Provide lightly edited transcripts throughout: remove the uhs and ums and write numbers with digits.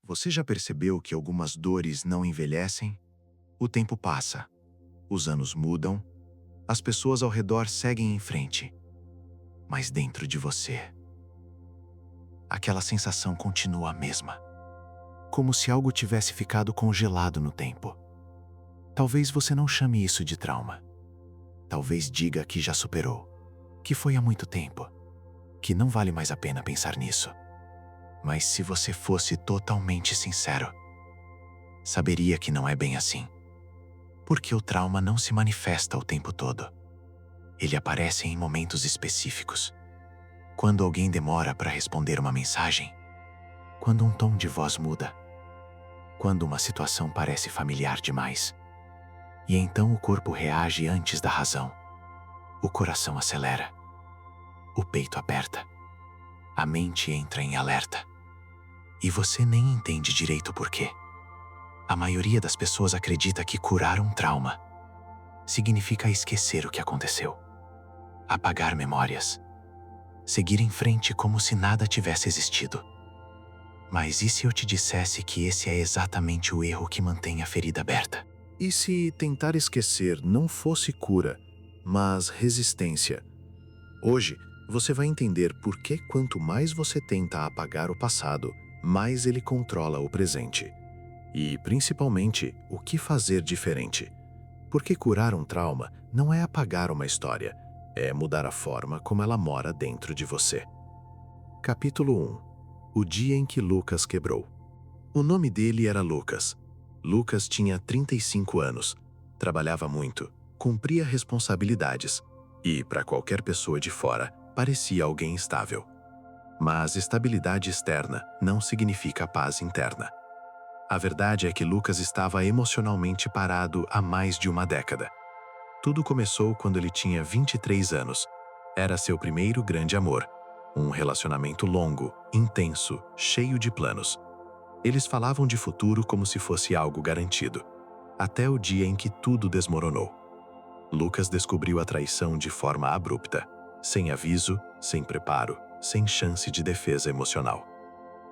Você já percebeu que algumas dores não envelhecem? O tempo passa, os anos mudam, as pessoas ao redor seguem em frente. Mas dentro de você, aquela sensação continua a mesma. Como se algo tivesse ficado congelado no tempo. Talvez você não chame isso de trauma. Talvez diga que já superou, que foi há muito tempo, que não vale mais a pena pensar nisso. Mas se você fosse totalmente sincero, saberia que não é bem assim. Porque o trauma não se manifesta o tempo todo. Ele aparece em momentos específicos. Quando alguém demora para responder uma mensagem, quando um tom de voz muda, quando uma situação parece familiar demais. E então o corpo reage antes da razão. O coração acelera. O peito aperta. A mente entra em alerta. E você nem entende direito por quê. A maioria das pessoas acredita que curar um trauma significa esquecer o que aconteceu, apagar memórias, seguir em frente como se nada tivesse existido. Mas e se eu te dissesse que esse é exatamente o erro que mantém a ferida aberta? E se tentar esquecer não fosse cura, mas resistência? Hoje, você vai entender por que quanto mais você tenta apagar o passado, mais ele controla o presente. E, principalmente, o que fazer diferente. Porque curar um trauma não é apagar uma história, é mudar a forma como ela mora dentro de você. Capítulo 1. O dia em que Lucas quebrou. O nome dele era Lucas. Lucas tinha 35 anos, trabalhava muito, cumpria responsabilidades e, para qualquer pessoa de fora, parecia alguém estável. Mas estabilidade externa não significa paz interna. A verdade é que Lucas estava emocionalmente parado há mais de uma década. Tudo começou quando ele tinha 23 anos. Era seu primeiro grande amor. Um relacionamento longo, intenso, cheio de planos. Eles falavam de futuro como se fosse algo garantido. Até o dia em que tudo desmoronou. Lucas descobriu a traição de forma abrupta. Sem aviso, sem preparo, sem chance de defesa emocional.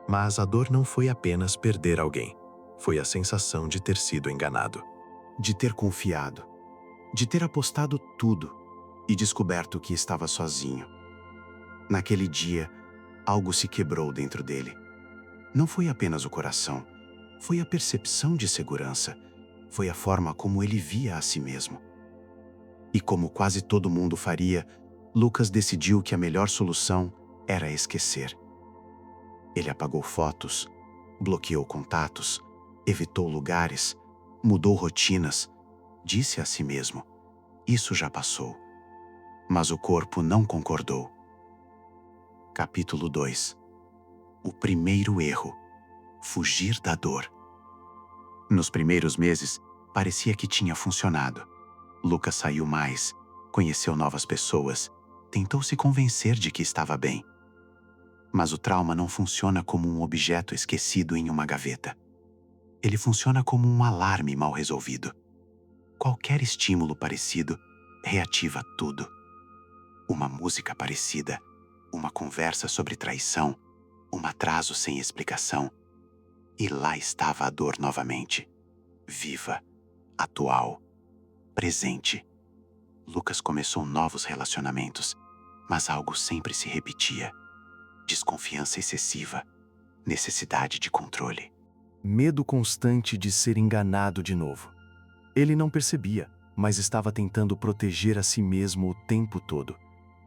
Mas a dor não foi apenas perder alguém. Foi a sensação de ter sido enganado. De ter confiado, de ter apostado tudo e descoberto que estava sozinho. Naquele dia, algo se quebrou dentro dele. Não foi apenas o coração, foi a percepção de segurança, foi a forma como ele via a si mesmo. E como quase todo mundo faria, Lucas decidiu que a melhor solução era esquecer. Ele apagou fotos, bloqueou contatos, evitou lugares, mudou rotinas, disse a si mesmo: isso já passou. Mas o corpo não concordou. Capítulo 2. O primeiro erro: fugir da dor. Nos primeiros meses, parecia que tinha funcionado. Lucas saiu mais, conheceu novas pessoas, tentou se convencer de que estava bem. Mas o trauma não funciona como um objeto esquecido em uma gaveta. Ele funciona como um alarme mal resolvido. Qualquer estímulo parecido reativa tudo. Uma música parecida, uma conversa sobre traição, um atraso sem explicação. E lá estava a dor novamente. Viva, atual, presente. Lucas começou novos relacionamentos, mas algo sempre se repetia. Desconfiança excessiva, necessidade de controle. Medo constante de ser enganado de novo. Ele não percebia, mas estava tentando proteger a si mesmo o tempo todo.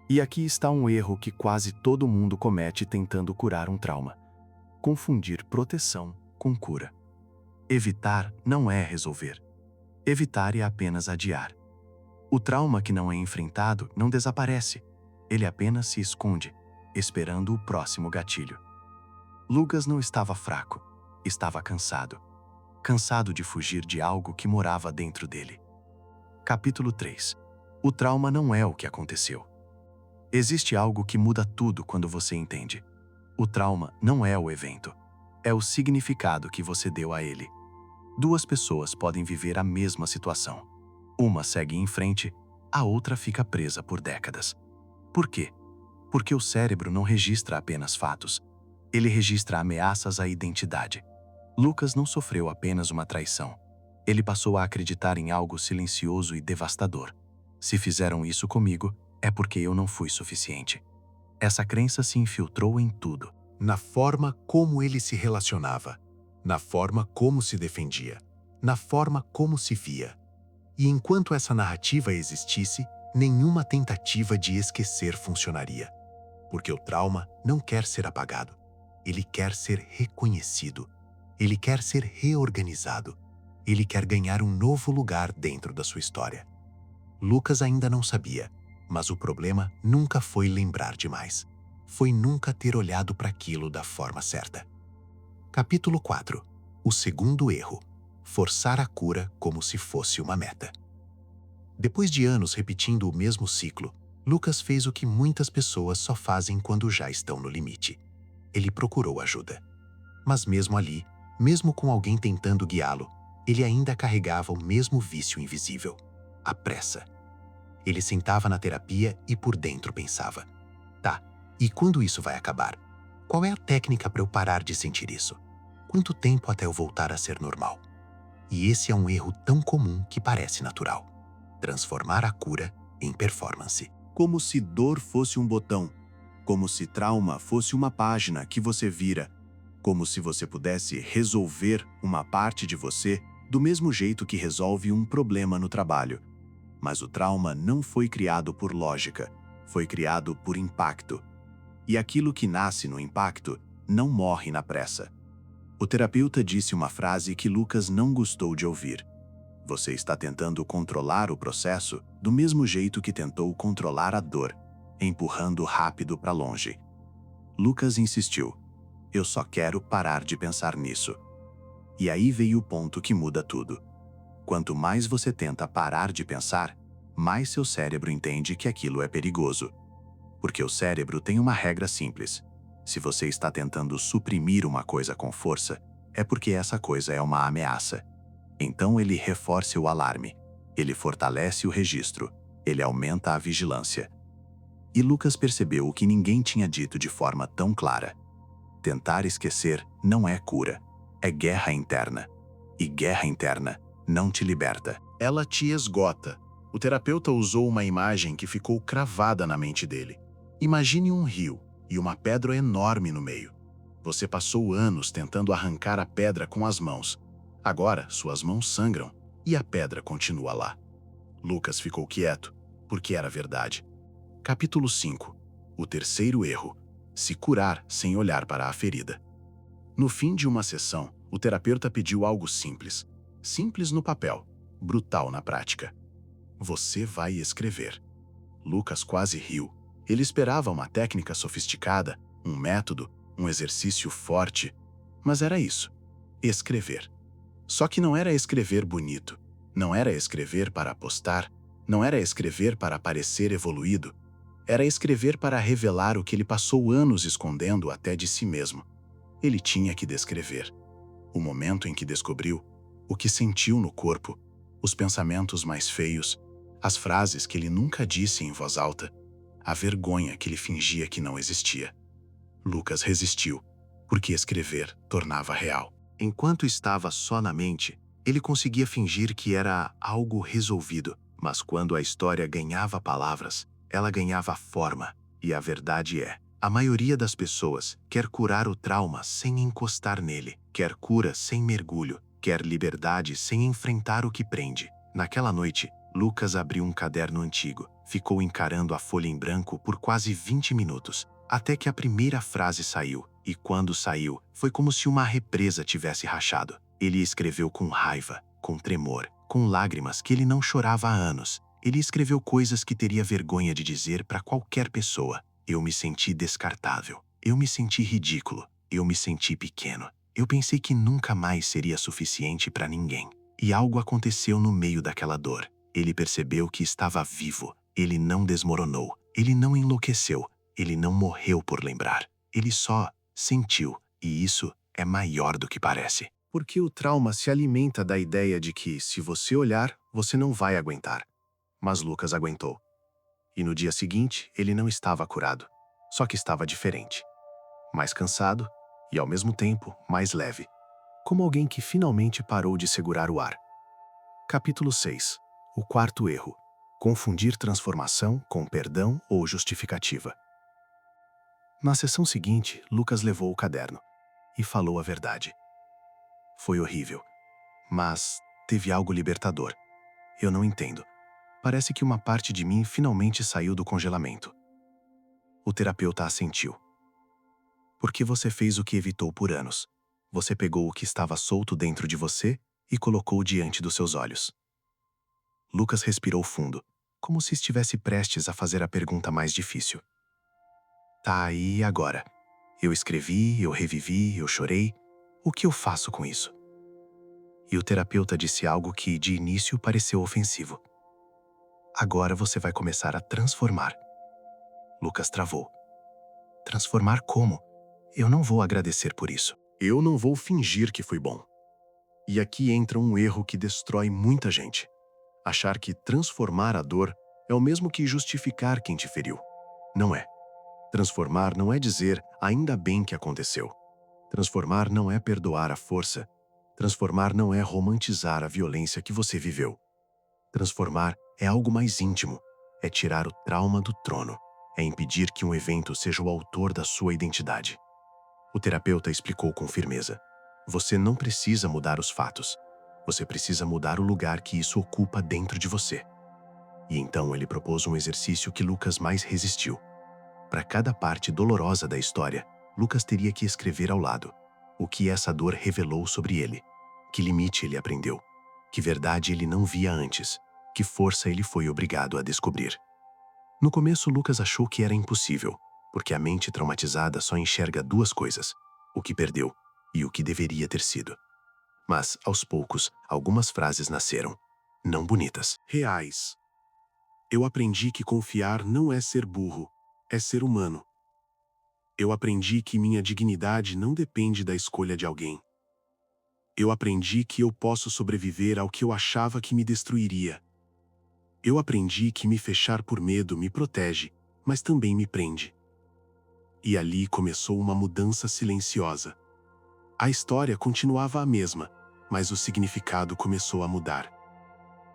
E aqui está um erro que quase todo mundo comete tentando curar um trauma: confundir proteção com cura. Evitar não é resolver. Evitar é apenas adiar. O trauma que não é enfrentado não desaparece. Ele apenas se esconde, esperando o próximo gatilho. Lucas não estava fraco, estava cansado. Cansado de fugir de algo que morava dentro dele. Capítulo 3. O trauma não é o que aconteceu. Existe algo que muda tudo quando você entende. O trauma não é o evento, é o significado que você deu a ele. Duas pessoas podem viver a mesma situação. Uma segue em frente, a outra fica presa por décadas. Por quê? Porque o cérebro não registra apenas fatos. Ele registra ameaças à identidade. Lucas não sofreu apenas uma traição. Ele passou a acreditar em algo silencioso e devastador. Se fizeram isso comigo, é porque eu não fui suficiente. Essa crença se infiltrou em tudo. Na forma como ele se relacionava, na forma como se defendia, na forma como se via. E enquanto essa narrativa existisse, nenhuma tentativa de esquecer funcionaria. Porque o trauma não quer ser apagado. Ele quer ser reconhecido. Ele quer ser reorganizado. Ele quer ganhar um novo lugar dentro da sua história. Lucas ainda não sabia, mas o problema nunca foi lembrar demais. Foi nunca ter olhado para aquilo da forma certa. Capítulo 4. O segundo erro. Forçar a cura como se fosse uma meta. Depois de anos repetindo o mesmo ciclo, Lucas fez o que muitas pessoas só fazem quando já estão no limite. Ele procurou ajuda. Mas mesmo ali, mesmo com alguém tentando guiá-lo, ele ainda carregava o mesmo vício invisível: a pressa. Ele sentava na terapia e por dentro pensava: tá, e quando isso vai acabar? Qual é a técnica para eu parar de sentir isso? Quanto tempo até eu voltar a ser normal? E esse é um erro tão comum que parece natural: transformar a cura em performance. Como se dor fosse um botão, como se trauma fosse uma página que você vira, como se você pudesse resolver uma parte de você do mesmo jeito que resolve um problema no trabalho. Mas o trauma não foi criado por lógica, foi criado por impacto. E aquilo que nasce no impacto não morre na pressa. O terapeuta disse uma frase que Lucas não gostou de ouvir: você está tentando controlar o processo do mesmo jeito que tentou controlar a dor, empurrando rápido para longe. Lucas insistiu: eu só quero parar de pensar nisso. E aí veio o ponto que muda tudo. Quanto mais você tenta parar de pensar, mais seu cérebro entende que aquilo é perigoso. Porque o cérebro tem uma regra simples: se você está tentando suprimir uma coisa com força, é porque essa coisa é uma ameaça. Então ele reforça o alarme, ele fortalece o registro, ele aumenta a vigilância. E Lucas percebeu o que ninguém tinha dito de forma tão clara: tentar esquecer não é cura, é guerra interna. E guerra interna não te liberta. Ela te esgota. O terapeuta usou uma imagem que ficou cravada na mente dele. Imagine um rio e uma pedra enorme no meio. Você passou anos tentando arrancar a pedra com as mãos. Agora, suas mãos sangram e a pedra continua lá. Lucas ficou quieto, porque era verdade. Capítulo 5. O terceiro erro: se curar sem olhar para a ferida. No fim de uma sessão, o terapeuta pediu algo simples. Simples no papel, brutal na prática. Você vai escrever. Lucas quase riu. Ele esperava uma técnica sofisticada, um método, um exercício forte. Mas era isso: escrever. Só que não era escrever bonito. Não era escrever para postar. Não era escrever para parecer evoluído. Era escrever para revelar o que ele passou anos escondendo até de si mesmo. Ele tinha que descrever o momento em que descobriu, o que sentiu no corpo, os pensamentos mais feios, as frases que ele nunca disse em voz alta, a vergonha que ele fingia que não existia. Lucas resistiu, porque escrever tornava real. Enquanto estava só na mente, ele conseguia fingir que era algo resolvido, mas quando a história ganhava palavras, ela ganhava forma. E a verdade é: a maioria das pessoas quer curar o trauma sem encostar nele, quer cura sem mergulho, quer liberdade sem enfrentar o que prende. Naquela noite, Lucas abriu um caderno antigo, ficou encarando a folha em branco por quase 20 minutos, até que a primeira frase saiu, e quando saiu, foi como se uma represa tivesse rachado. Ele escreveu com raiva, com tremor, com lágrimas que ele não chorava há anos. Ele escreveu coisas que teria vergonha de dizer para qualquer pessoa. Eu me senti descartável. Eu me senti ridículo. Eu me senti pequeno. Eu pensei que nunca mais seria suficiente para ninguém. E algo aconteceu no meio daquela dor. Ele percebeu que estava vivo. Ele não desmoronou. Ele não enlouqueceu. Ele não morreu por lembrar. Ele só sentiu. E isso é maior do que parece. Porque o trauma se alimenta da ideia de que, se você olhar, você não vai aguentar. Mas Lucas aguentou. E no dia seguinte, ele não estava curado. Só que estava diferente. Mais cansado e, ao mesmo tempo, mais leve. como alguém que finalmente parou de segurar o ar. Capítulo 6. O quarto erro: confundir transformação com perdão ou justificativa. Na sessão seguinte, Lucas levou o caderno e falou a verdade. Foi horrível, mas teve algo libertador. Eu não entendo. Parece que uma parte de mim finalmente saiu do congelamento. O terapeuta assentiu. Porque você fez o que evitou por anos. Você pegou o que estava solto dentro de você e colocou diante dos seus olhos. Lucas respirou fundo, como se estivesse prestes a fazer a pergunta mais difícil. Tá aí agora. Eu escrevi, eu revivi, eu chorei. O que eu faço com isso? E o terapeuta disse algo que, de início, pareceu ofensivo. Agora você vai começar a transformar. Lucas travou. Transformar como? Eu não vou agradecer por isso. Eu não vou fingir que fui bom. E aqui entra um erro que destrói muita gente. Achar que transformar a dor é o mesmo que justificar quem te feriu. Não é. Transformar não é dizer ainda bem que aconteceu. Transformar não é perdoar a força. Transformar não é romantizar a violência que você viveu. Transformar é algo mais íntimo. É tirar o trauma do trono. É impedir que um evento seja o autor da sua identidade. O terapeuta explicou com firmeza. Você não precisa mudar os fatos. Você precisa mudar o lugar que isso ocupa dentro de você. E então ele propôs um exercício que Lucas mais resistiu. Para cada parte dolorosa da história, Lucas teria que escrever ao lado o que essa dor revelou sobre ele, que limite ele aprendeu, que verdade ele não via antes, que força ele foi obrigado a descobrir. No começo, Lucas achou que era impossível, porque a mente traumatizada só enxerga duas coisas: o que perdeu e o que deveria ter sido. Mas, aos poucos, algumas frases nasceram, não bonitas, reais. Eu aprendi que confiar não é ser burro, é ser humano. Eu aprendi que minha dignidade não depende da escolha de alguém. Eu aprendi que eu posso sobreviver ao que eu achava que me destruiria. Eu aprendi que me fechar por medo me protege, mas também me prende. E ali começou uma mudança silenciosa. A história continuava a mesma, mas o significado começou a mudar.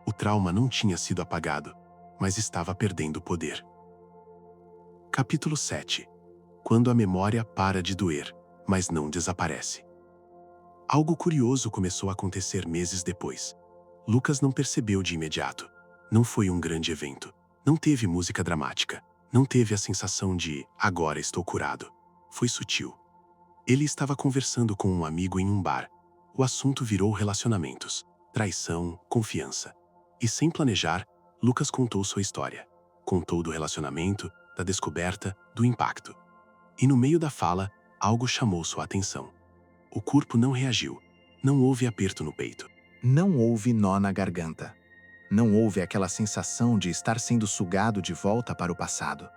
O trauma não tinha sido apagado, mas estava perdendo poder. Capítulo 7. Quando a memória para de doer, mas não desaparece. Algo curioso começou a acontecer meses depois. Lucas não percebeu de imediato. Não foi um grande evento. Não teve música dramática. Não teve a sensação de agora estou curado. Foi sutil. Ele estava conversando com um amigo em um bar. O assunto virou relacionamentos, traição, confiança. E sem planejar, Lucas contou sua história. Contou do relacionamento, da descoberta, do impacto. E no meio da fala, algo chamou sua atenção. O corpo não reagiu. Não houve aperto no peito. Não houve nó na garganta. Não houve aquela sensação de estar sendo sugado de volta para o passado.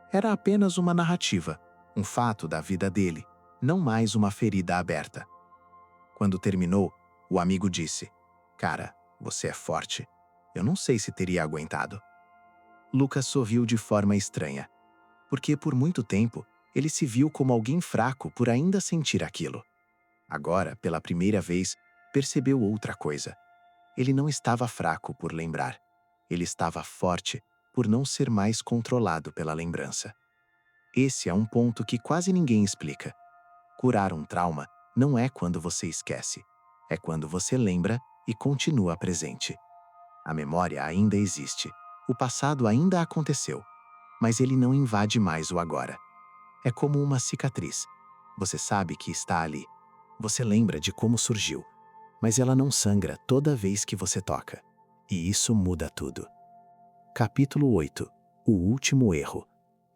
Era apenas uma narrativa, um fato da vida dele, não mais uma ferida aberta. Quando terminou, o amigo disse: "Cara, você é forte. Eu não sei se teria aguentado." Lucas sorriu de forma estranha, porque por muito tempo ele se viu como alguém fraco por ainda sentir aquilo. Agora, pela primeira vez, percebeu outra coisa. Ele não estava fraco por lembrar. Ele estava forte por não ser mais controlado pela lembrança. Esse é um ponto que quase ninguém explica. Curar um trauma não é quando você esquece. É quando você lembra e continua presente. A memória ainda existe. O passado ainda aconteceu. Mas ele não invade mais o agora. É como uma cicatriz. Você sabe que está ali. Você lembra de como surgiu, mas ela não sangra toda vez que você toca. E isso muda tudo. Capítulo 8. O último erro.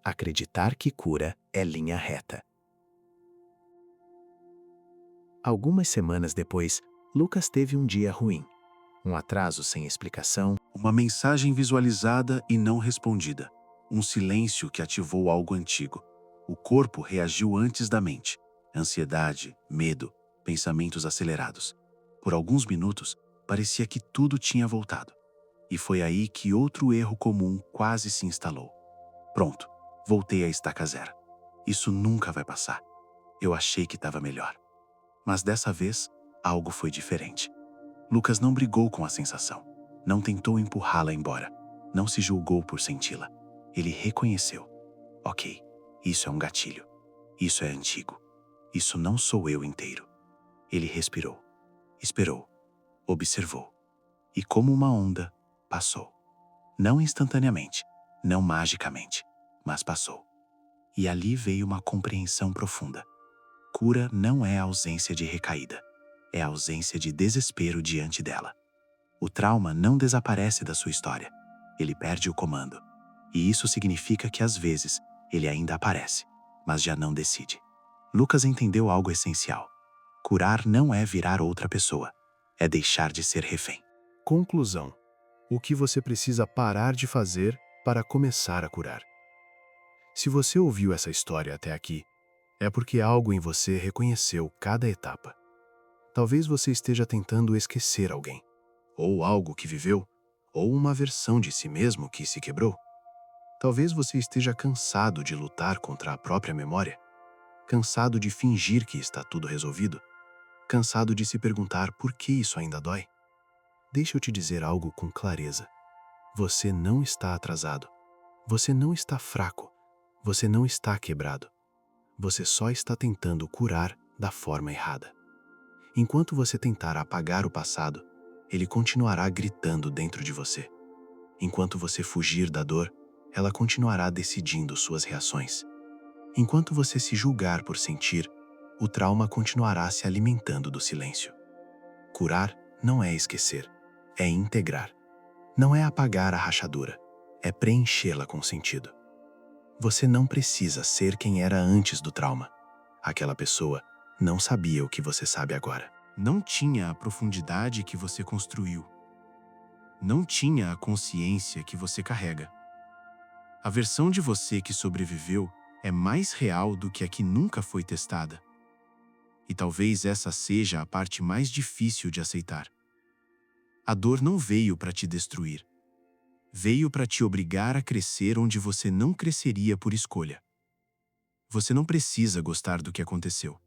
Acreditar que cura é linha reta. Algumas semanas depois, Lucas teve um dia ruim. Um atraso sem explicação, Uma mensagem visualizada e não respondida. Um silêncio que ativou algo antigo. O corpo reagiu antes da mente. Ansiedade, medo, pensamentos acelerados. Por alguns minutos, parecia que tudo tinha voltado. E foi aí que outro erro comum quase se instalou. Pronto, voltei à estaca zero. Isso nunca vai passar. Eu achei que estava melhor. Mas dessa vez, algo foi diferente. Lucas não brigou com a sensação, não tentou empurrá-la embora, não se julgou por senti-la. Ele reconheceu: ok, isso é um gatilho, isso é antigo, isso não sou eu inteiro. Ele respirou, esperou, observou, e como uma onda, passou. Não instantaneamente, não magicamente, mas passou. E ali veio uma compreensão profunda. Cura não é a ausência de recaída, é a ausência de desespero diante dela. O trauma não desaparece da sua história, ele perde o comando. E isso significa que às vezes ele ainda aparece, mas já não decide. Lucas entendeu algo essencial. Curar não é virar outra pessoa, é deixar de ser refém. Conclusão: o que você precisa parar de fazer para começar a curar? Se você ouviu essa história até aqui, é porque algo em você reconheceu cada etapa. Talvez você esteja tentando esquecer alguém, ou algo que viveu, ou uma versão de si mesmo que se quebrou. Talvez você esteja cansado de lutar contra a própria memória, cansado de fingir que está tudo resolvido, cansado de se perguntar por que isso ainda dói. Deixa eu te dizer algo com clareza. Você não está atrasado. Você não está fraco. Você não está quebrado. Você só está tentando curar da forma errada. Enquanto você tentar apagar o passado, ele continuará gritando dentro de você. Enquanto você fugir da dor, ela continuará decidindo suas reações. Enquanto você se julgar por sentir, o trauma continuará se alimentando do silêncio. Curar não é esquecer, é integrar. Não é apagar a rachadura, é preenchê-la com sentido. Você não precisa ser quem era antes do trauma. Aquela pessoa não sabia o que você sabe agora. Não tinha a profundidade que você construiu. Não tinha a consciência que você carrega. A versão de você que sobreviveu é mais real do que a que nunca foi testada. E talvez essa seja a parte mais difícil de aceitar. A dor não veio para te destruir. Veio para te obrigar a crescer onde você não cresceria por escolha. Você não precisa gostar do que aconteceu,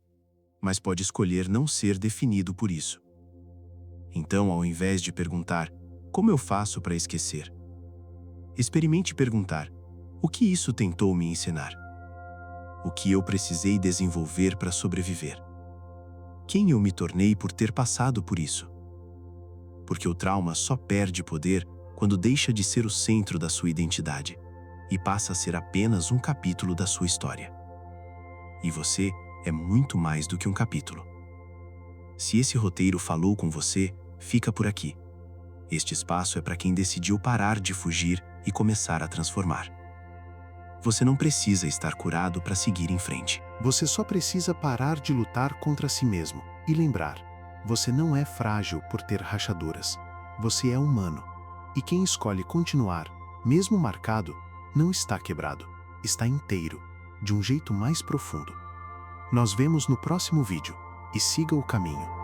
mas pode escolher não ser definido por isso. Então, ao invés de perguntar, como eu faço para esquecer? Experimente perguntar, o que isso tentou me ensinar? O que eu precisei desenvolver para sobreviver? Quem eu me tornei por ter passado por isso? Porque o trauma só perde poder quando deixa de ser o centro da sua identidade e passa a ser apenas um capítulo da sua história. E você é muito mais do que um capítulo. Se esse roteiro falou com você, fica por aqui. Este espaço é para quem decidiu parar de fugir e começar a transformar. Você não precisa estar curado para seguir em frente. Você só precisa parar de lutar contra si mesmo e lembrar: você não é frágil por ter rachaduras. Você é humano. E quem escolhe continuar, mesmo marcado, não está quebrado, está inteiro, de um jeito mais profundo. Nós vemos no próximo vídeo, e siga o caminho.